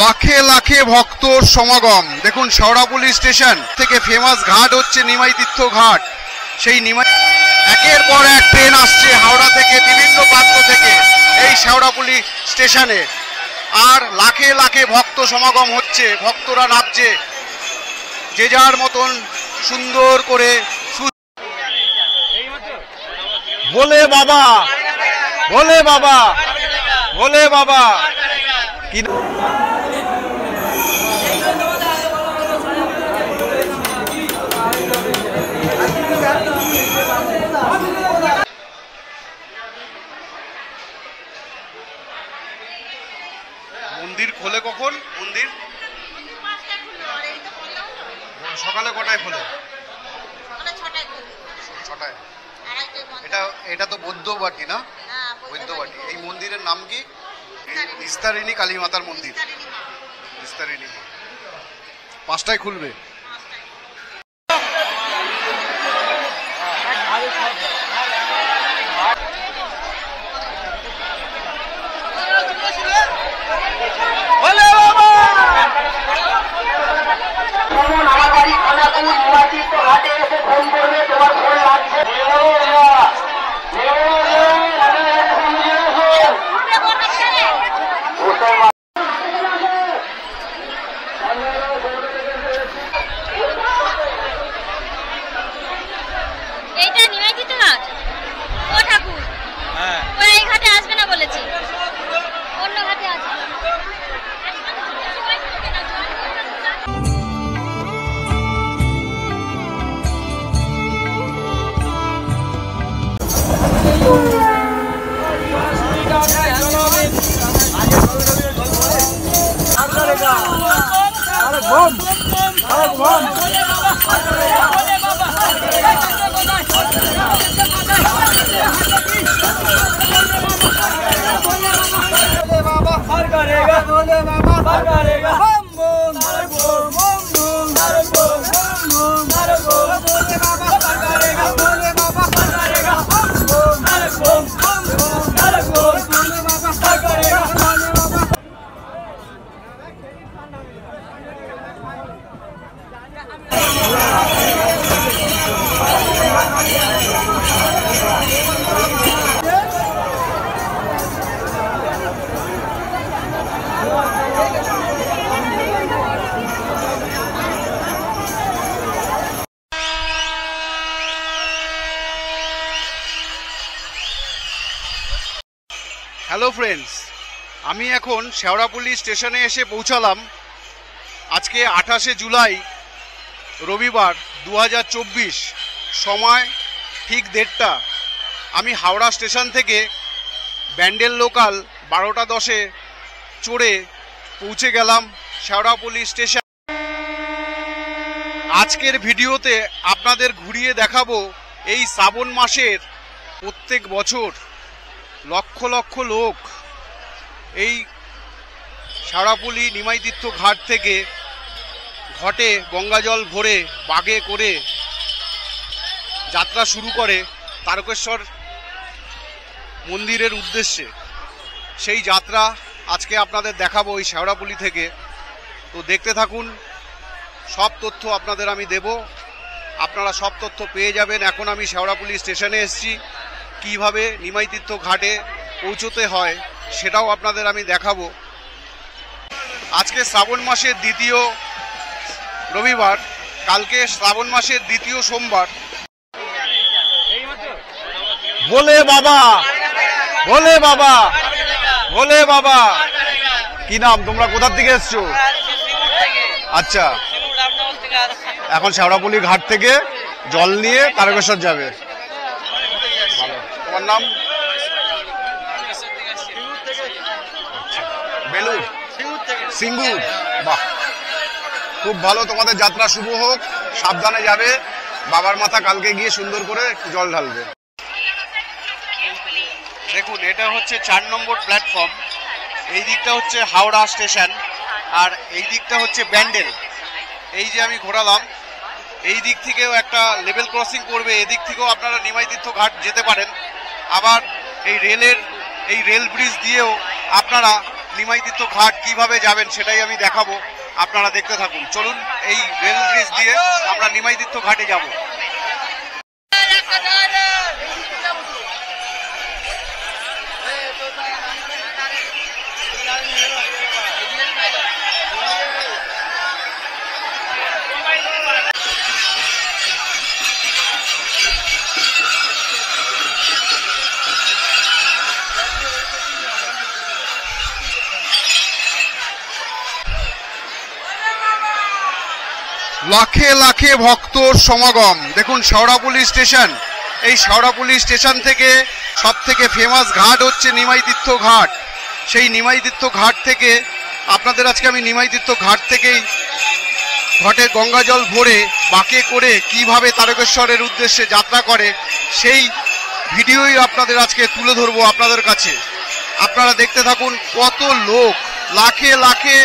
লাখে লাখে ভক্তর সমাগম। দেখুন শেওড়াফুলি স্টেশন থেকে ফেমাস ঘাট হচ্ছে নিমাই তীর্থ ঘাট। সেই নিমাই একের পর এক ট্রেন আসছে হাওড়া থেকে, বিভিন্ন প্রান্ত থেকে এই শেওড়াফুলি স্টেশনে। আর লাখে লাখে ভক্ত সমাগম হচ্ছে, ভক্তরা নামছে যে যার মতন সুন্দর করে। ভোলে বাবা, ভোলে বাবা, ভোলে বাবা। মন্দির খোলে কখন? মন্দির সকালে কটায় খোলে? 6টায়। এটা তো বৌদ্ধবাটি না? বৌদ্ধবাটি। এই মন্দিরের নাম কি? নিস্তারিণী কালী মাতার মন্দির। নিস্তারিণী 5টায় খুলবে। হ্যালো ফ্রেন্ডস, আমি এখন শেওড়াফুলি স্টেশনে এসে পৌঁছালাম। আজকে 28শে জুলাই রবিবার 2024, সময় ঠিক 1:30টা। আমি হাওড়া স্টেশন থেকে ব্যান্ডেল লোকাল 12:10-এ চড়ে পৌঁছে গেলাম শেওড়াফুলি স্টেশন। আজকের ভিডিওতে আপনাদের ঘুরিয়ে দেখাবো এই শ্রাবণ মাসের প্রত্যেক বছর লক্ষ লক্ষ লোক এই শেওড়াফুলি নিমাই তীর্থ ঘাট থেকে ঘটে গঙ্গাজল ভরে বাগে করে যাত্রা শুরু করে তারকেশ্বর মন্দিরের উদ্দেশ্যে। সেই যাত্রা আজকে আপনাদের দেখাবো এই শেওড়াফুলি থেকে। তো দেখতে থাকুন, সব তথ্য আপনাদের আমি দেব। আপনারা সব তথ্য পেয়ে যাবেন। এখন আমি শেওড়াফুলি স্টেশনে এসেছি, কিভাবে নিমাইতীর্থ ঘাটে পৌঁছতে হয় সেটাও আপনাদের আমি দেখাবো। আজকে শ্রাবণ মাসের দ্বিতীয় রবিবার, কালকে শ্রাবণ মাসের দ্বিতীয় সোমবার। ভোলে বাবা, ভোলে বাবা, ভোলে বাবা। কি নাম, তোমরা কোথা থেকে এসছো? আচ্ছা, এখন শেওড়াফুলি ঘাট থেকে জল নিয়ে তারকেশ্বর যাবে। তোমার নাম? বেলুর, সিঙ্গুর। বাহ, খুব ভালো, তোমাদের যাত্রা শুভ হোক, সাবধানে যাবে। বাবার মাথা কালকে গিয়ে সুন্দর করে জল ঢালবে। দেখুন, এটা হচ্ছে 4 নম্বর প্ল্যাটফর্ম। এই দিকটা হচ্ছে হাওড়া স্টেশন, আর এই দিকটা হচ্ছে ব্যান্ডেল। এই যে আমি ঘোরালাম, এই দিক থেকেও একটা লেভেল ক্রসিং করবে, এদিক থেকেও আপনারা নিমাইতীর্থ ঘাট যেতে পারেন। আবার এই রেল ব্রিজ দিয়েও আপনারা নিমাইতীর্থ ঘাট কিভাবে যাবেন সেটাই আমি দেখাবো, আপনারা দেখতে থাকুন। চলুন, এই রেল ব্রিজ দিয়ে আমরা নিমাইতীর্থ ঘাটে যাব। লাখে লাখে ভক্তর সমাগম। দেখুন শেওড়াফুলি স্টেশন, এই শেওড়াফুলি স্টেশন থেকে সব থেকে ফেমাস ঘাট হচ্ছে নিমাইতীর্থ ঘাট। সেই নিমাইতীর্থ ঘাট থেকে আপনাদের আজকে আমি নিমাইতীর্থ ঘাট থেকেই ঘটে গঙ্গা জল ভরে বাঁকে করে কিভাবে তারকেশ্বরের উদ্দেশ্যে যাত্রা করে সেই ভিডিওই আপনাদের আজকে তুলে ধরবো আপনাদের কাছে। আপনারা দেখতে থাকুন, কত লোক, লাখে লাখে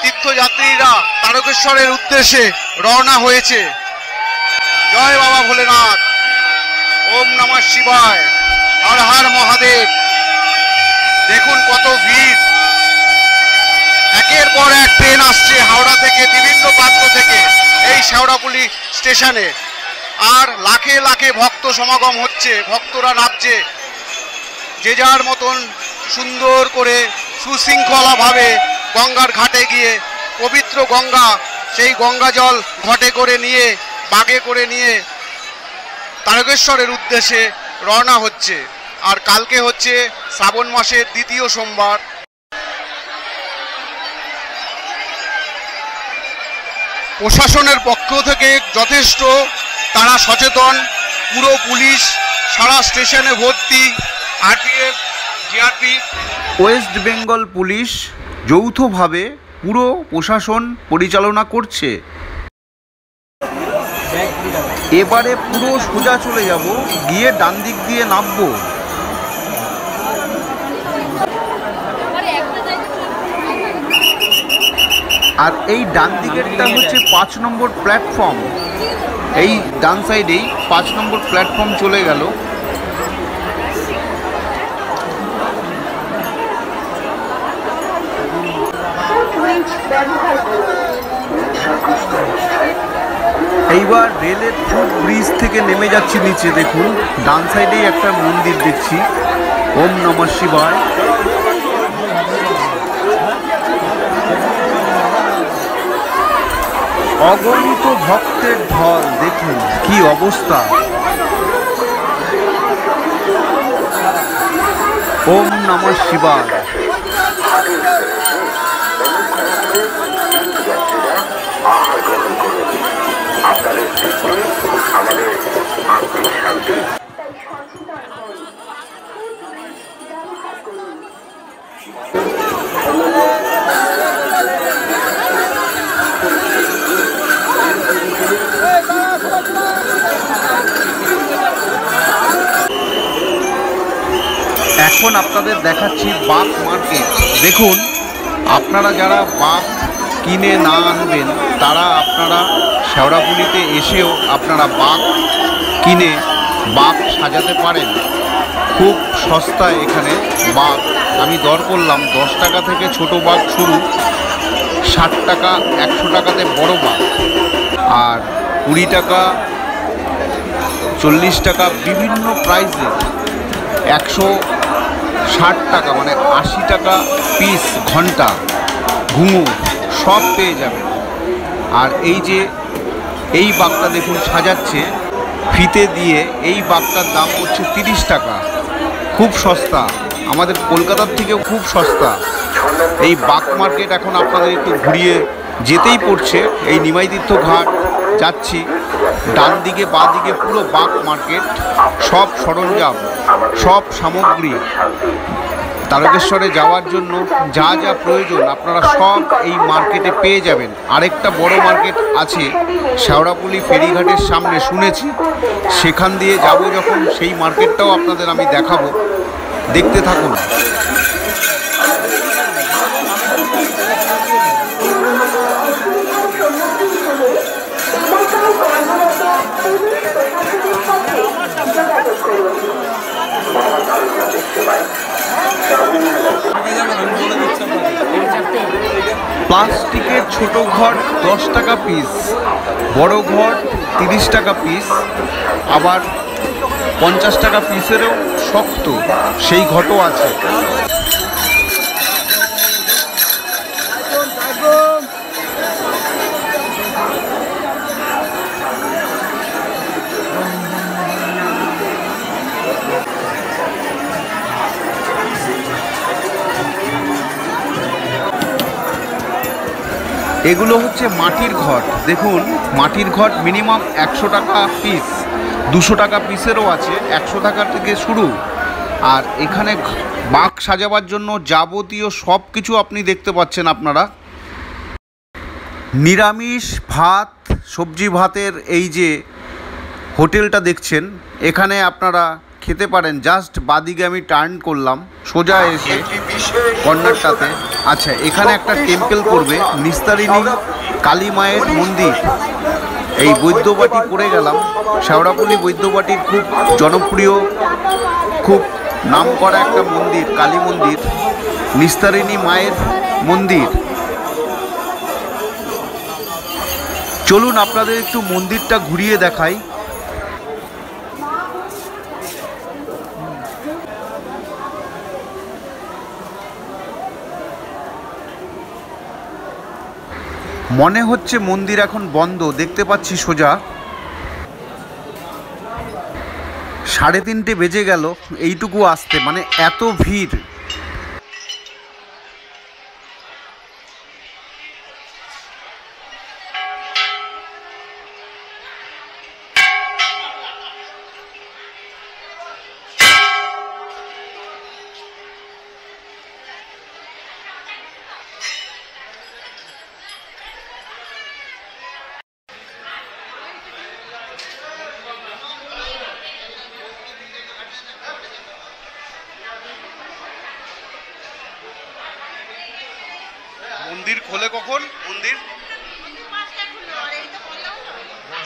তীর্থযাত্রীরা তারকেশ্বরের উদ্দেশ্যে রওনা হয়েছে। জয় বাবা ভোলেনাথ, ওম নমঃ শিবায়, হর হর মহাদেব। দেখুন কত ভিড়, একের পর এক ট্রেন আসছে হাওড়া থেকে, বিভিন্ন প্রান্ত থেকে এই শেওড়াফুলি স্টেশনে। আর লাখে লাখে ভক্ত সমাগম হচ্ছে, ভক্তরা নামছে যে যার মতন সুন্দর করে সুশৃঙ্খলাভাবে গঙ্গার ঘাটে গিয়ে পবিত্র গঙ্গা, সেই গঙ্গা জল ঘটে করে নিয়ে বাগে করে নিয়ে তারকেশ্বরের উদ্দেশ্যে রওনা হচ্ছে। আর কালকে হচ্ছে শ্রাবণ মাসের দ্বিতীয় সোমবার। প্রশাসনের পক্ষ থেকে যথেষ্ট তারা সচেতন, পুরো পুলিশ সারা স্টেশনে ভর্তি, RPF, GRP, West Bengal police যৌথভাবে পুরো প্রশাসন পরিচালনা করছে। এবারে পুরো সোজা চলে যাব, গিয়ে ডান দিক দিয়ে নামবো। আর এই ডান দিকেরটা হচ্ছে 5 নম্বর প্ল্যাটফর্ম। এই ডান সাইডেই 5 নম্বর প্ল্যাটফর্ম চলে গেল। এইবার রেলের ফুট ব্রিজ থেকে নেমে যাচ্ছি নিচে। দেখুন ডান সাইডেই একটা মন্দির দেখছি, ওম নমঃ শিবায়। অগণিত ভক্তের ঢল, দেখুন কি অবস্থা। ওম নমঃ শিবায়। এখন আপনাদের দেখাচ্ছি বাঘ মার্কেট। দেখুন, আপনারা যারা বাঘ কিনে না আনবেন তারা আপনারা শেওড়াফুলিতে এসেও আপনারা বাঘ কিনে বাঘ সাজাতে পারেন। খুব সস্তায় এখানে বাঘ। আমি দর করলাম 10 টাকা থেকে ছোট বাঘ শুরু, 60 টাকা 100 টাকাতে বড় বাঘ, আর 20 টাকা 40 টাকা, বিভিন্ন প্রাইসে 160 টাকা মানে 80 টাকা পিস ঘন্টা, ঘুঙুর সব পেয়ে যাবেন। আর এই যে এই বাঘটা দেখুন সাজাচ্ছে ফিতে দিয়ে, এই বাঘটার দাম হচ্ছে 30 টাকা, খুব সস্তা, আমাদের কলকাতার থেকেও খুব সস্তা। এই বাঘ মার্কেট এখন আপনাদের একটু ঘুরিয়ে যেতেই পড়ছে। এই নিমাইতীর্থ ঘাট যাচ্ছি, ডান দিকে বাঁ দিকে পুরো বাঘ মার্কেট, সব সরঞ্জাম, সব সামগ্রী, তারকেশ্বরে যাওয়ার জন্য যা যা প্রয়োজন আপনারা সব এই মার্কেটে পেয়ে যাবেন। আরেকটা বড় মার্কেট আছে শেওড়াফুলি ফেরিঘাটের সামনে, শুনেছি, সেখান দিয়ে যাব যখন, সেই মার্কেটটাও আপনাদের আমি দেখাবো, দেখতে থাকুন। প্লাস্টিকের ছোট ঘট 10 টাকা পিস, বড় ঘট 30 টাকা পিস, আবার 50 টাকা পিসেরও শক্ত সেই ঘটও আছে। এগুলো হচ্ছে মাটির ঘট, দেখুন মাটির ঘট মিনিমাম 100 টাকা পিস, 200 টাকা পিসেরও আছে, 100 টাকা থেকে শুরু। আর এখানে বাঘ সাজাবার জন্য যাবতীয় সব কিছু আপনি দেখতে পাচ্ছেন। আপনারা নিরামিষ ভাত, সবজি ভাতের এই যে হোটেলটা দেখছেন, এখানে আপনারা খেতে পারেন। জাস্ট বাদিকে আমি টার্ন করলাম, সোজা এসে কর্নারটাতে, আচ্ছা এখানে একটা টেম্পল পড়বে, নিস্তারিণী কালী মায়ের মন্দির। এই বৈদ্যবাটি পড়ে গেলাম, শেওড়াফুলি বৈদ্যবাটির খুব জনপ্রিয়, খুব নামকরা একটা মন্দির, কালী মন্দির, নিস্তারিণী মায়ের মন্দির। চলুন আপনাদের একটু মন্দিরটা ঘুরিয়ে দেখাই। মনে হচ্ছে মন্দির এখন বন্ধ, দেখতে পাচ্ছি সোজা 3:30 বেজে গেল এইটুকু আসতে, মানে এত ভিড়। মন্দির খোলে কখন? মন্দির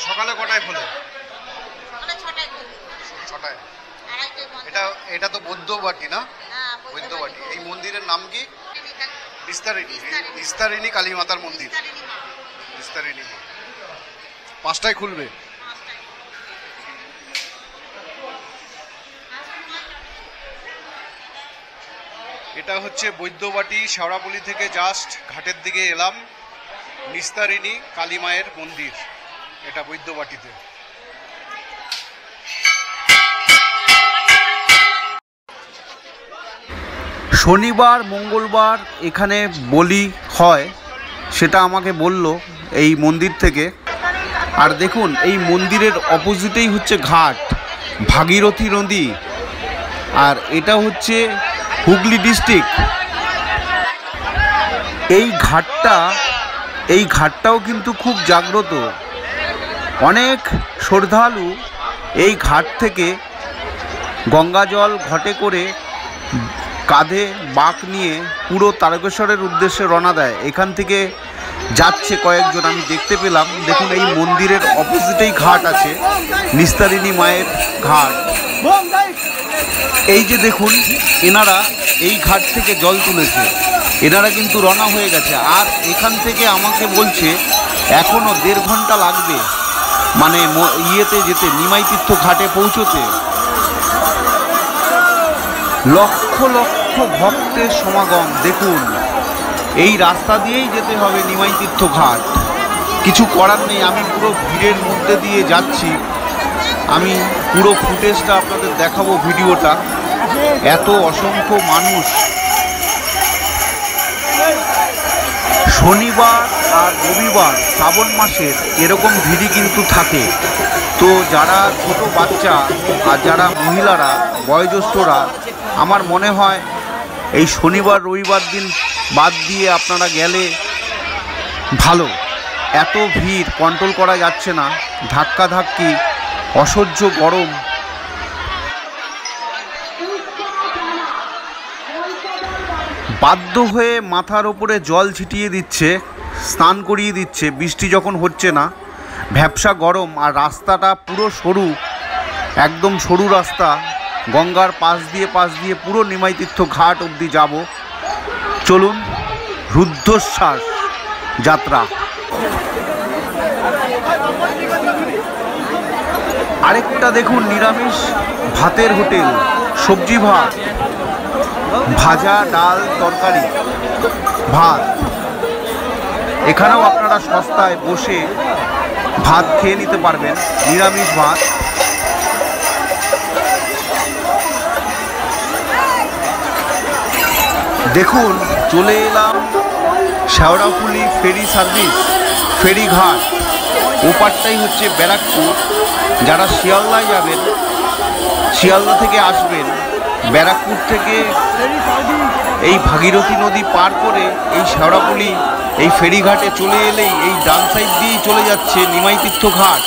সকালে কটায় খোলে? 6টায়। এটা তো বৈদ্যবাটি না? বৈদ্যবাটি। এই মন্দিরের নাম কি? নিস্তারিণী কালী মাতার মন্দির। নিস্তারিণী 5টায় খুলবে। এটা হচ্ছে বৈদ্যবাটি, শেওড়াফুলি থেকে জাস্ট ঘাটের দিকে এলাম, নিস্তারিণী কালী মায়ের মন্দির, এটা বৈদ্যবাটিতে। শনিবার মঙ্গলবার এখানে বলি হয়, সেটা আমাকে বলল এই মন্দির থেকে। আর দেখুন এই মন্দিরের অপোজিটেই হচ্ছে ঘাট, ভাগীরথী নদী, আর এটা হচ্ছে হুগলি ডিস্ট্রিক্ট। এই ঘাটটাও কিন্তু খুব জাগ্রত, অনেক শ্রদ্ধালু এই ঘাট থেকে গঙ্গা জল ঘটে করে কাঁধে বাঁক নিয়ে পুরো তারকেশ্বরের উদ্দেশ্যে রওনা দেয়। এখান থেকে যাচ্ছে কয়েকজন, আমি দেখতে পেলাম। দেখুন এই মন্দিরের অপোজিটেই ঘাট আছে, নিস্তারিণী মায়ের ঘাট। এই যে দেখুন এনারা এই ঘাট থেকে জল তুলেছে, এনারা কিন্তু রওনা হয়ে গেছে। আর এখান থেকে আমাকে বলছে এখনও 1.5 ঘন্টা লাগবে, মানে ইয়েতে যেতে নিমাই তীর্থ ঘাটে পৌঁছতে লক্ষ লক্ষ ভক্তের সমাগম। দেখুন, এই রাস্তা দিয়েই যেতে হবে নিমাই তীর্থ ঘাট, কিছু করার নেই। আমি পুরো ভিড়ের মধ্যে দিয়ে যাচ্ছি, আমি পুরো ফুটেজটা আপনাদের দেখাবো, ভিডিওটা। এত অসংখ্য মানুষ, শনিবার আর রবিবার শ্রাবণ মাসের এরকম ভিড়ই কিন্তু থাকে। তো যারা ছোট বাচ্চা আর যারা মহিলারা, বয়োজ্যেষ্ঠরা, আমার মনে হয় এই শনিবার রবিবার দিন বাদ দিয়ে আপনারা গেলে ভালো। এত ভিড় কন্ট্রোল করা যাচ্ছে না, ধাক্কাধাক্কি, অসহ্য গরম। বাধ্য হয়ে মাথার ওপরে জল ছিটিয়ে দিচ্ছে, স্নান করিয়ে দিচ্ছে, বৃষ্টি যখন হচ্ছে না। ভ্যাপসা গরম, আর রাস্তাটা পুরো সরু, একদম সরু রাস্তা। গঙ্গার পাশ দিয়ে পুরো নিমাই তীর্থ ঘাট অবধি যাব। চলুন, রুদ্ধশ্বাস যাত্রা। আরেকটা দেখুন, নিরামিষ ভাতের হোটেল, সবজি ভাত, ভাজা, ডাল, তরকারি, ভাত। এখানেও আপনারা সস্তায় বসে ভাত খেয়ে নিতে পারবেন, নিরামিষ ভাত। দেখুন, চলে এলাম শেওড়াফুলি ফেরি সার্ভিস, ফেরিঘাট। ওপারটাই হচ্ছে ব্যারাকপুর। যারা শিয়ালদায় যাবেন, শিয়ালদা থেকে আসবেন, ব্যারাকপুর থেকে এই ভাগীরথী নদী পার করে এই শেওড়াফুলি এই ফেরিঘাটে চলে এলেই এই ডান সাইড দিয়েই চলে যাচ্ছে নিমাই তীর্থ ঘাট।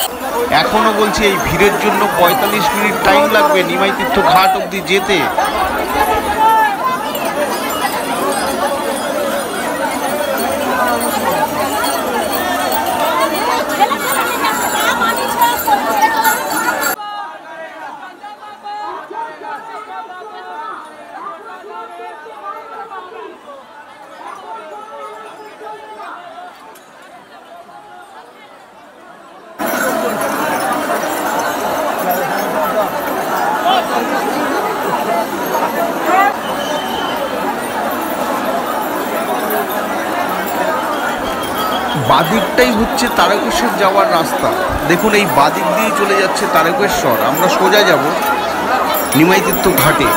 এখনও বলছি, এই ভিড়ের জন্য 45 মিনিট টাইম লাগবে নিমাই তীর্থ ঘাট অবধি যেতে। বাদিকটাই হচ্ছে তারকেশ্বর যাওয়ার রাস্তা। দেখুন, এই বাদিক দিয়ে চলে যাচ্ছে তারকেশ্বর। আমরা সোজা যাব নিমাই তীর্থ ঘাটে।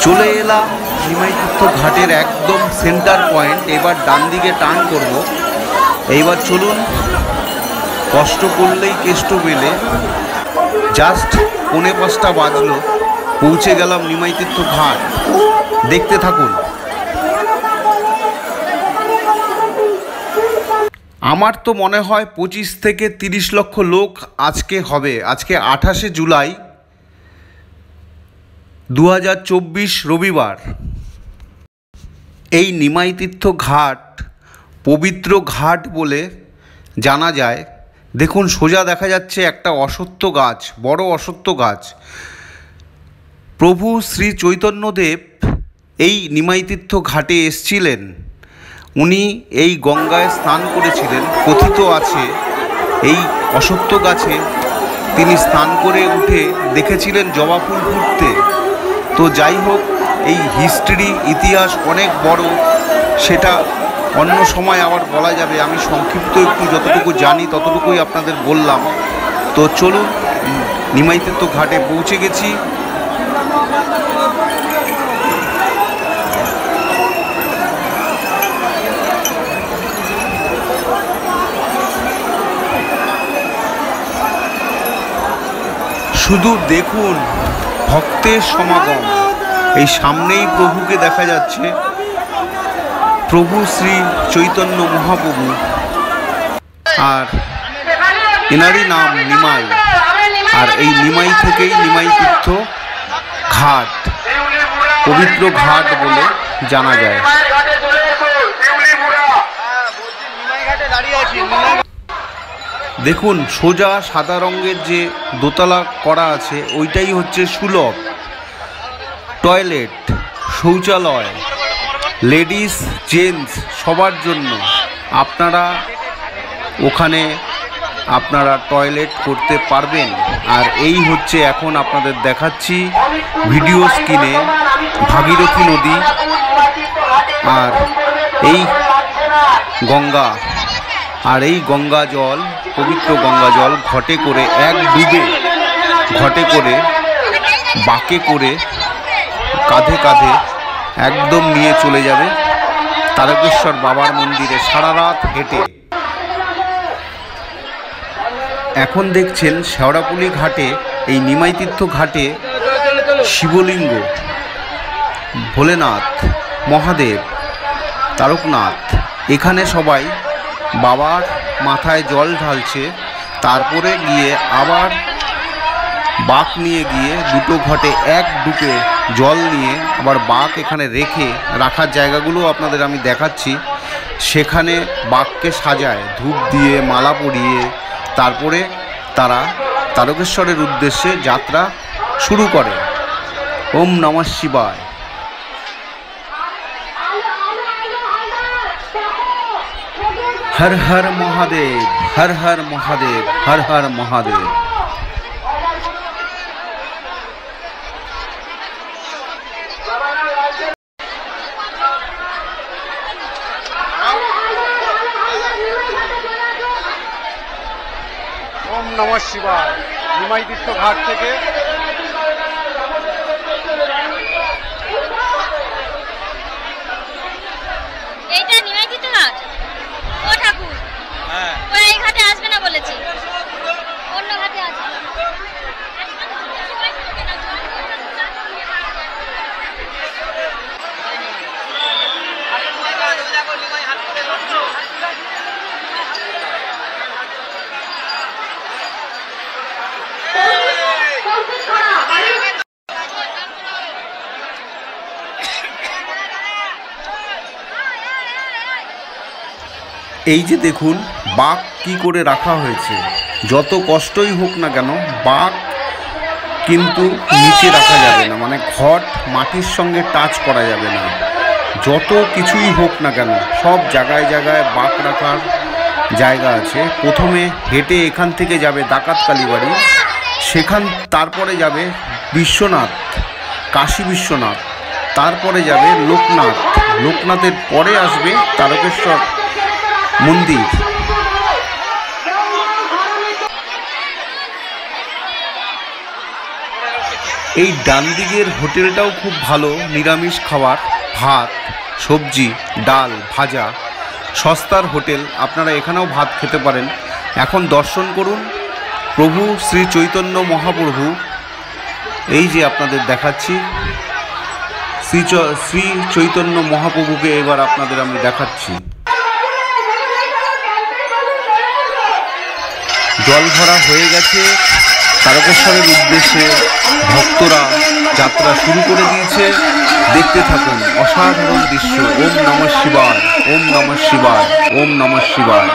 চলে এলাম নিমাই তীর্থ ঘাটের একদম সেন্টার পয়েন্ট। এবার ডান দিকে টার্ন করব। এইবার চলুন, কষ্ট করলেই কেষ্ট মেলে। জাস্ট 4:45 বাজলো, পৌঁছে গেলাম নিমাই তীর্থ ঘাট। দেখতে থাকুন। আমার তো মনে হয় 25 থেকে 30 লক্ষ লোক আজকে হবে। আজকে 28শে জুলাই 2024, রবিবার। এই নিমাই তীর্থ ঘাট পবিত্র ঘাট বলে জানা যায়। দেখুন, সোজা দেখা যাচ্ছে একটা অশ্বত্থ গাছ, বড় অশ্বত্থ গাছ। প্রভু শ্রী চৈতন্যদেব এই নিমাই তীর্থ ঘাটে এসেছিলেন। উনি এই গঙ্গায় স্নান করেছিলেন। কথিত আছে এই অশ্বত্থ গাছে তিনি স্নান করে উঠে দেখেছিলেন জবা ফুল ফুটতে। তো যাই হোক, এই হিস্ট্রি, ইতিহাস অনেক বড়, সেটা অন্য সময় আবার বলা যাবে। আমি সংক্ষিপ্ত একটু যতটুকু জানি ততটুকুই আপনাদের বললাম। তো চলুন, নিমাই তীর্থ ঘাটে পৌঁছে গেছি। শুধু দেখুন ভক্তের সমাগম। এই সামনেই প্রভুকে দেখা যাচ্ছে, প্রভু শ্রী চৈতন্য মহাপ্রভু, আর এনারই নাম নিমাই। আর এই নিমাই থেকেই নিমাই তীর্থ ঘাট, পবিত্র ঘাট বলে জানা যায়। দেখুন, সোজা সাদা রঙের যে দোতলা করা আছে ওইটাই হচ্ছে সুলভ। টয়লেট, শৌচালয়, লেডিস জেন্টস সবার জন্য আপনারা ওখানে টয়লেট করতে পারবেন। আর এই হচ্ছে এখন আপনাদের দেখাচ্ছি ভিডিও স্ক্রিনে ভাগীরথী নদী আর এই গঙ্গা। আর এই গঙ্গা জল, পবিত্র গঙ্গা জল ঘটে করে এক ডুবে ঘটে করে বাঁকে করে কাঁধে কাঁধে একদম নিয়ে চলে যাবে তারকেশ্বর বাবার মন্দিরে সারা রাত হেঁটে। এখন দেখছেন শেওড়াপুলি ঘাটে, এই নিমাইতীর্থ ঘাটে শিবলিঙ্গ, ভোলেনাথ, মহাদেব, তারকনাথ, এখানে সবাই বাবার মাথায় জল ঢালছে। তারপরে গিয়ে আবার বাঁক নিয়ে গিয়ে দুটো ঘটে এক ডুবে জল নিয়ে আবার বাঁক এখানে রাখার জায়গাগুলো আপনাদের আমি দেখাচ্ছি। সেখানে বাঁককে সাজায় ধূপ দিয়ে, মালা পরিয়ে, তারপরে তারা তারকেশ্বরের উদ্দেশ্যে যাত্রা শুরু করে। ওম নমঃ শিবায়। হর হর মহাদেব, হর হর মহাদেব, হর হর মহাদেব। ওম নমঃ শিবায়। নিমাইতীর্থ ঘাট থেকে এইটা নিমাইতীর্থ ঘাট। ও ঠাকুর, হ্যাঁ, ওরা এই ঘাটে আসবে না বলেছে, অন্য ঘাটে আসবে। এই যে দেখুন বাঁক কি করে রাখা হয়েছে। যত কষ্টই হোক না কেন বাঁক কিন্তু নিচে রাখা যাবে না, মানে ঘট মাটির সঙ্গে টাচ করা যাবে না। যত কিছুই হোক না কেন সব জায়গায় জায়গায় বাঁক রাখার জায়গা আছে। প্রথমে হেঁটে এখান থেকে যাবে ডাকাত কালীবাড়ি, তারপরে যাবে বিশ্বনাথ, কাশী বিশ্বনাথ, তারপরে যাবে লোকনাথ, লোকনাথের পরে আসবে তারকেশ্বর মন্দির। এই ডান দিকের হোটেলটাও খুব ভালো, নিরামিষ খাবার, ভাত, সবজি, ডাল, ভাজা, সস্তার হোটেল। আপনারা এখানেও ভাত খেতে পারেন। এখন দর্শন করুন প্রভু শ্রী চৈতন্য মহাপ্রভু। এই যে আপনাদের দেখাচ্ছি শ্রী চৈতন্য মহাপ্রভুকে এবার আপনাদের আমি দেখাচ্ছি। জল ভরা হয়ে গেছে, তারকেশ্বরের উদ্দেশ্যে ভক্তরা যাত্রা শুরু করে দিয়েছে। দেখতে থাকুন অসাধারণ দৃশ্য। ওম নমঃ শিবায়, ওম নমঃ শিবায়, ওম নমঃ শিবায়।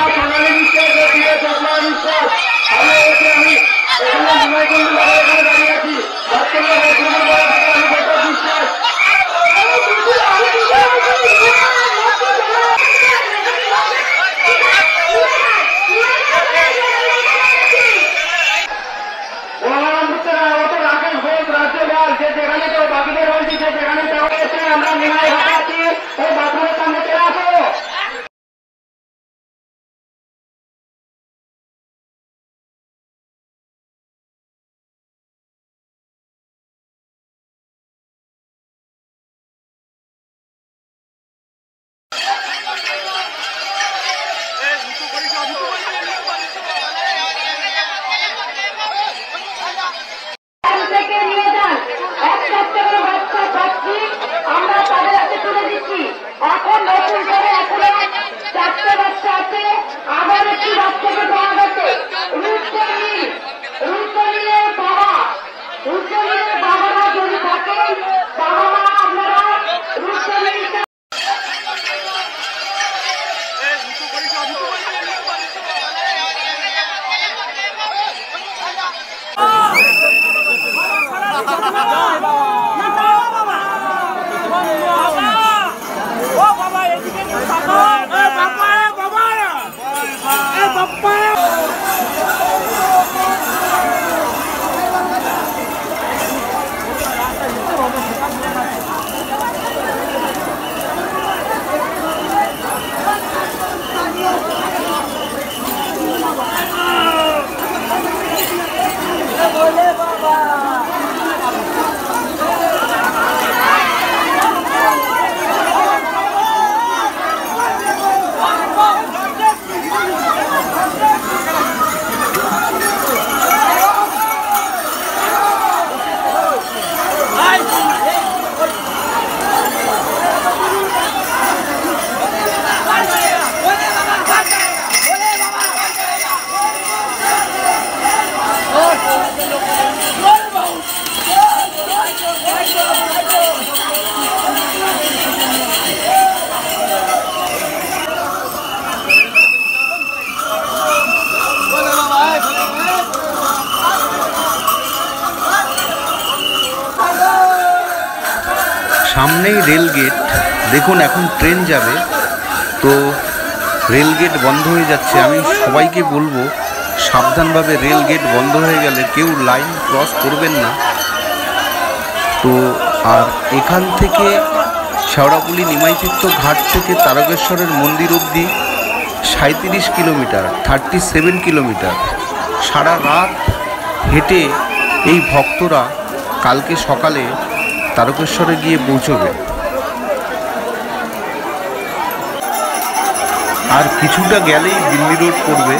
সামনেই রেল গেট, দেখুন এখন ট্রেন যাবে, তো রেল গেট বন্ধ হয়ে যাচ্ছে। আমি সবাইকে বলবো সাবধানভাবে, রেল গেট বন্ধ হয়ে গেলে কেউ লাইন ক্রস করবেন না। তো আর এখান থেকে শেওড়াফুলি নিমাইতীর্থ ঘাট থেকে তারকেশ্বরের মন্দির অবধি 37 কিলোমিটার, 37 কিলোমিটার। সারা রাত হেঁটে এই ভক্তরা কালকে সকালে তারকেশ্বরে গিয়ে পৌঁছবে। আর কিছুটা গেলেই দিল্লি রোড পড়বে,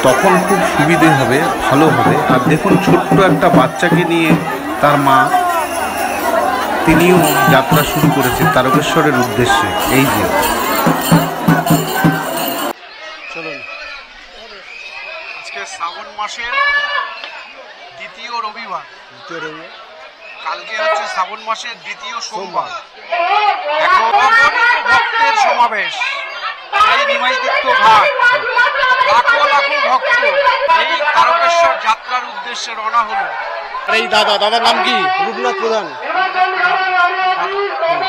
তখন খুব সুবিধে হবে, ভালো হবে। আর দেখুন ছোট্ট একটা বাচ্চাকে নিয়ে তার মা, তিনিও যাত্রা শুরু করেছেন তারকেশ্বরের উদ্দেশ্যে। এই যে চলুন, আজকে শ্রাবণ মাসের দ্বিতীয় রবিবার, কালকে হচ্ছে শ্রাবণ মাসের দ্বিতীয় সোমবার। এখন ভক্তের সমাবেশ এই নিমাইতীর্থ ঘাট, লাখো লাখো ভক্ত এই তারকেশ্বর যাত্রার উদ্দেশ্যে রওনা হলো। এই দাদার নাম কি? রূপনাথ প্রধান।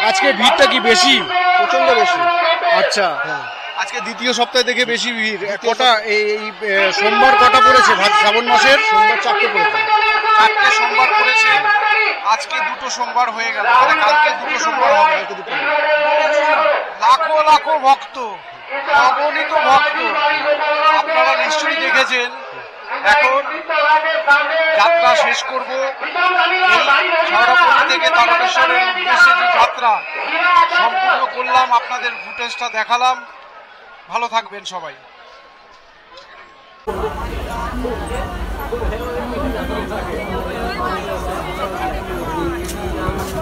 আজকে ভিড়টা কি বেশি? প্রচন্ড বেশি। আচ্ছা, আজকে দ্বিতীয় সপ্তাহে দেখে বেশি ভিড়। কটা এই সোমবার কটা পড়েছে শ্রাবণ মাসের? সোমবার 4টে পড়েছে। 4টে সোমবার পড়েছে, আজকে 2টো সোমবার হয়ে গেল, কালকে 2টো সোমবার হবে। লাখো লাখো ভক্ত, অগণিত ভক্ত, আপনারা নিশ্চয়ই দেখেছেন। এখন যাত্রা শেষ করব। শেওড়াফুলি থেকে তারকেশ্বরের উদ্দেশ্যে যে যাত্রা সম্পূর্ণ করলাম, আপনাদের ফুটেজটা দেখালাম। ভালো থাকবেন সবাই।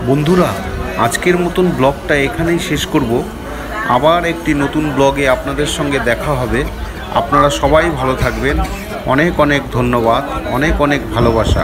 বন্ধুরা, আজকের মতন ব্লগটা এখানেই শেষ করব। আবার একটি নতুন ব্লগে আপনাদের সঙ্গে দেখা হবে। আপনারা সবাই ভালো থাকবেন। অনেক অনেক ধন্যবাদ, অনেক অনেক ভালোবাসা।